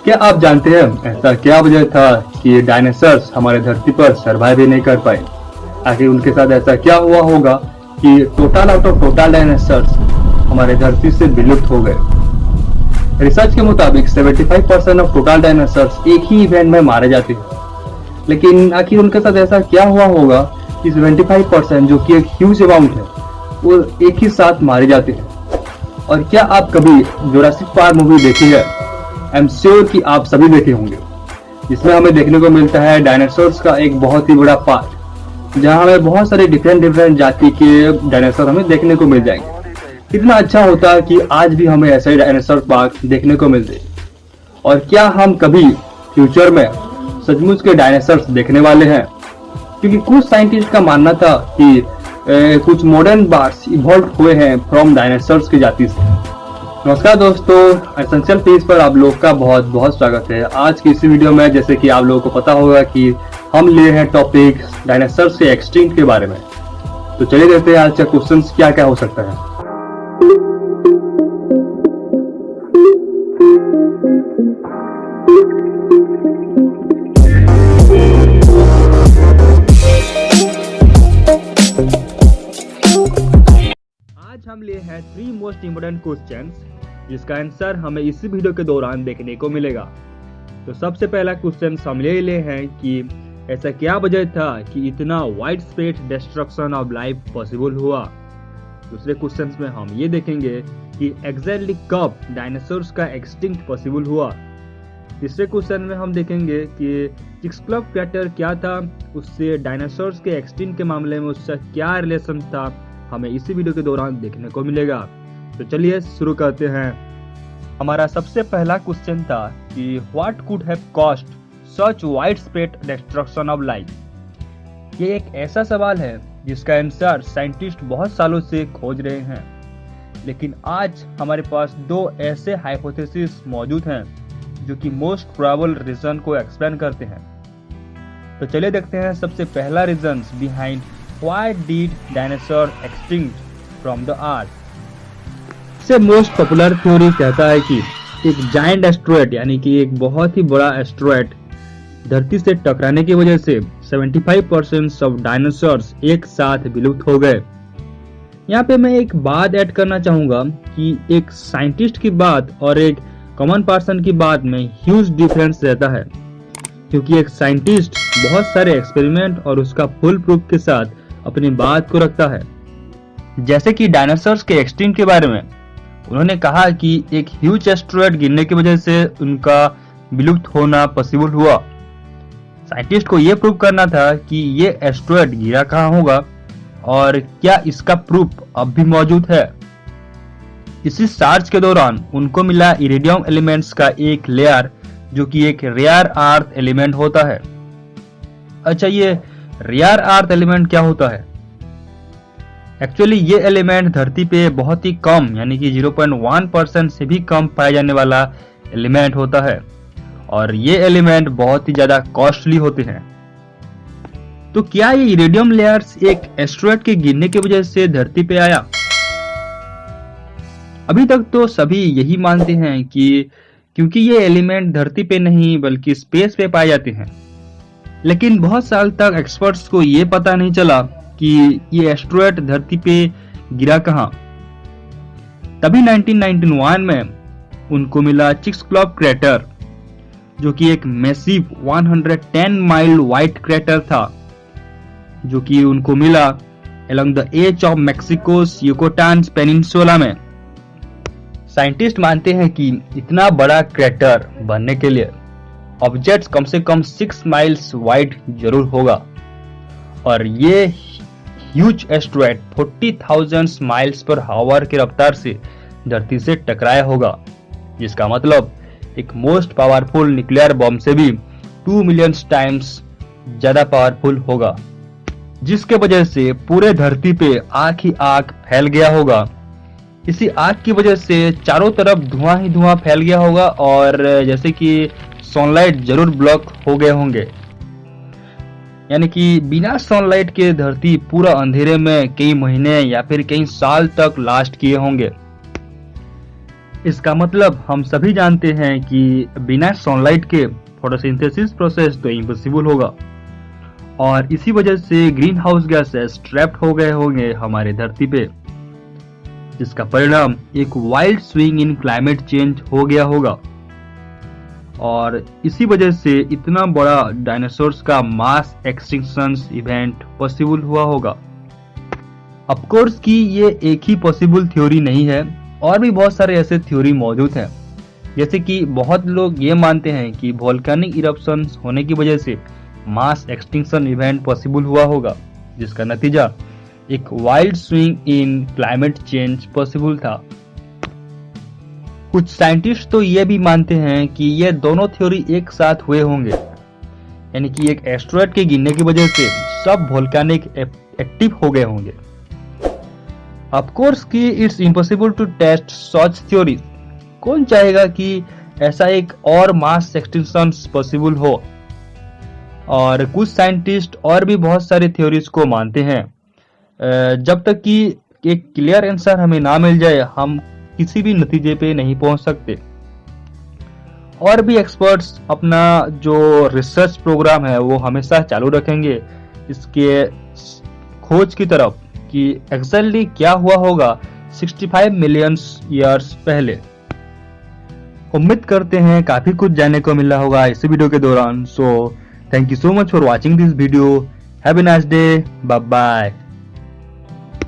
क्या आप जानते हैं ऐसा क्या वजह था कि डायनासोर्स हमारे धरती पर सर्वाइव ही नहीं कर पाए? आखिर उनके साथ ऐसा क्या हुआ होगा कि total out of total dinosaurs हमारे धरती से विलुप्त हो गए? रिसर्च के मुताबिक 75% ऑफ टोटल डायनासोर्स एक ही इवेंट में मारे जाते हैं, लेकिन आखिर उनके साथ ऐसा क्या हुआ होगा कि 75% जो कि एक ह्यूज अमाउंट है वो एक ही साथ मारे जाते हैं? और क्या आप कभी जुरासिक पार्क मूवी देखी है? आई एम श्योर कि आप सभी देखे होंगे, जिसमें हमें देखने को मिलता है डायनासोर्स का एक बहुत ही बड़ा पार्क, जहां हमें बहुत सारे डिफरेंट जाति के डायनासोर हमें देखने को मिल जाएंगे। कितना अच्छा होता कि आज भी हमें ऐसे ही डायनासोर पार्क देखने को मिलते। और क्या हम कभी फ्यूचर में सचमुच के डायनासोर्स देखने वाले हैं? क्योंकि कुछ साइंटिस्ट का मानना था कि कुछ मॉडर्न बर्ड्स इवॉल्व हुए हैं फ्रॉम डायनासोर्स की जाति से। नमस्कार दोस्तों, एसेंशियल पीस पर आप लोग का बहुत बहुत स्वागत है। आज की इसी वीडियो में जैसे कि आप लोगों को पता होगा कि हम लिए हैं टॉपिक डायनासोर्स के एक्सटिंक्ट के बारे में। तो चलिए देखते हैं आज का क्वेश्चन क्या क्या हो सकता है। आज हम लिए हैं 3 मोस्ट इम्पोर्टेंट क्वेश्चंस, जिसका आंसर हमें इसी वीडियो के दौरान देखने को मिलेगा। तो सबसे पहला क्वेश्चन हम ले हैं कि ऐसा क्या वजह था कि इतना wide spread destruction of life possible हुआ। दूसरे क्वेश्चन में हम ये देखेंगे कि एग्जैक्टली कब डायनासोर्स का एक्सटिंक्ट पॉसिबल हुआ। तीसरे क्वेश्चन में हम देखेंगे कि चिक्सक्लॉप क्रैटर क्या था, उससे डायनासोर्स के एक्सटिंक्ट के मामले में उसका क्या रिलेशन था, हमें इसी वीडियो के दौरान देखने को मिलेगा। तो चलिए शुरू करते हैं। हमारा सबसे पहला क्वेश्चन था कि what could have caused such wide spread destruction of life. ये एक ऐसा सवाल है जिसका आंसर साइंटिस्ट बहुत सालों से खोज रहे हैं, लेकिन आज हमारे पास 2 ऐसे हाइपोथेसिस मौजूद हैं जो कि मोस्ट प्रोबेबल रीजन को एक्सप्लेन करते हैं। तो चलिए देखते हैं सबसे पहला reason behind why did dinosaur extinct from the earth. सबसे मोस्ट पॉपुलर थ्योरी कहता है कि एक जायंट एस्टेरॉयड यानी कि एक बहुत ही बड़ा एस्टेरॉयड धरती से टकराने की वजह से 75% ऑफ डायनासोर्स एक साथ विलुप्त हो गए। यहाँ पे मैं एक बात ऐड करना चाहूंगा कि एक साइंटिस्ट की बात और एक कॉमन पर्सन की बात में ह्यूज डिफरेंस रहता है, क्योंकि एक साइंटिस्ट बहुत सारे एक्सपेरिमेंट और उसका फुल प्रूफ के साथ अपनी बात को रखता है। जैसे कि डायनासोर्स के एक्सटिंक्ट के बारे में उन्होंने कहा कि एक ह्यूज एस्टेरॉयड गिरने की वजह से उनका विलुप्त होना पॉसिबल हुआ। साइंटिस्ट को यह प्रूव करना था कि ये एस्टेरॉयड गिरा कहाँ होगा और क्या इसका प्रूफ अब भी मौजूद है। इसी सर्च के दौरान उनको मिला इरिडियम एलिमेंट्स का एक लेयर, जो कि एक रेयर अर्थ एलिमेंट होता है। अच्छा, ये रेयर अर्थ एलिमेंट क्या होता है? एक्चुअली ये एलिमेंट धरती पे बहुत ही कम यानी कि 0.1% से भी कम पाया जाने वाला एलिमेंट होता है, और ये एलिमेंट बहुत ही ज्यादा कॉस्टली होते हैं। तो क्या ये इरिडियम लेयर्स एक एस्टेरॉयड के गिरने की वजह से धरती पे आया? अभी तक तो सभी यही मानते हैं कि क्योंकि ये एलिमेंट धरती पे नहीं बल्कि स्पेस पे पाए जाते हैं, लेकिन बहुत साल तक एक्सपर्ट्स को ये पता नहीं चला कि ये एस्टेरॉयड धरती पे गिरा कहां। तभी 1991 में उनको मिला चिक्सक्लॉप क्रैटर, जो कि एक मैसिव 110 माइल वाइड क्रैटर था, जो कि उनको मिला along the edge of Mexico's Yucatan Peninsula में। साइंटिस्ट मानते हैं कि इतना बड़ा क्रैटर बनने के लिए ऑब्जेक्ट कम से कम 6 माइल्स वाइड जरूर होगा, और ये huge asteroid 40,000 miles per hour की रफ्तार से धरती से टकराया होगा, जिसका मतलब एक मोस्ट पावरफुल न्यूक्लियर बम से भी 2 मिलियन टाइम्स ज्यादा पावरफुल होगा, जिसके वजह से पूरे धरती पे आग ही आग फैल गया होगा। इसी आग की वजह से चारों तरफ धुआं ही धुआं फैल गया होगा, और जैसे कि सनलाइट जरूर ब्लॉक हो गए होंगे, यानी कि बिना सनलाइट के धरती पूरा अंधेरे में कई महीने या फिर कई साल तक लास्ट किए होंगे। इसका मतलब हम सभी जानते हैं कि बिना सनलाइट के फोटोसिंथेसिस प्रोसेस तो इम्पॉसिबल होगा, और इसी वजह से ग्रीन हाउस गैसेस ट्रैप्ड हो गए होंगे हमारे धरती पे, जिसका परिणाम एक wild swing in climate change हो गया होगा, और इसी वजह से इतना बड़ा डायनासोर्स का मास एक्सटिंक्शन इवेंट पॉसिबल हुआ होगा। ऑफ कोर्स कि ये एक ही पॉसिबल थ्योरी नहीं है, और भी बहुत सारे ऐसे थ्योरी मौजूद हैं। जैसे कि बहुत लोग ये मानते हैं कि वोल्केनिक इरप्शंस होने की वजह से मास एक्सटिंक्शन इवेंट पॉसिबल हुआ होगा, जिसका नतीजा एक wild swing in climate change possible था। कुछ साइंटिस्ट तो ये भी मानते हैं कि ये दोनों थ्योरी एक साथ हुए होंगे, यानी कि एक एस्टेरॉयड के गिरने की वजह से सब वोल्केनिक एक्टिव हो गए होंगे। ऑफ कोर्स कि it's impossible to test such theories. कौन चाहेगा कि ऐसा एक और मास एक्सटिंक्शन पॉसिबल हो, और कुछ साइंटिस्ट और भी बहुत सारी थ्योरीज को मानते हैं। जब तक कि एक क्लियर आंसर हमें ना मिल जाए, हम किसी भी नतीजे पे नहीं पहुंच सकते। और भी एक्सपर्ट्स अपना जो रिसर्च प्रोग्राम है वो हमेशा चालू रखेंगे इसके खोज की तरफ कि एक्चुअली क्या हुआ होगा 65 मिलियन ईयर्स पहले। उम्मीद करते हैं काफी कुछ जानने को मिला होगा इस वीडियो के दौरान। So thank you so much for watching this video. Have a nice day. Bye bye.